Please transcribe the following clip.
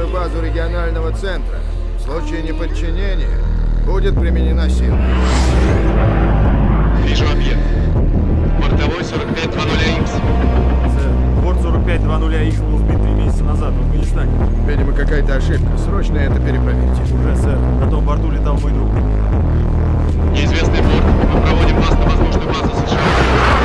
воздушную базу регионального центра. В случае неподчинения будет применена сила. Вижу объект. Бортовой 4520X. Сэр, борт 4520X был сбит 3 месяца назад в Афганистане. Видимо, какая-то ошибка. Срочно это перепроверьте. Уже, сэр. На том борту летал мой друг. Неизвестный борт. Мы проводим вас на воздушную базу США.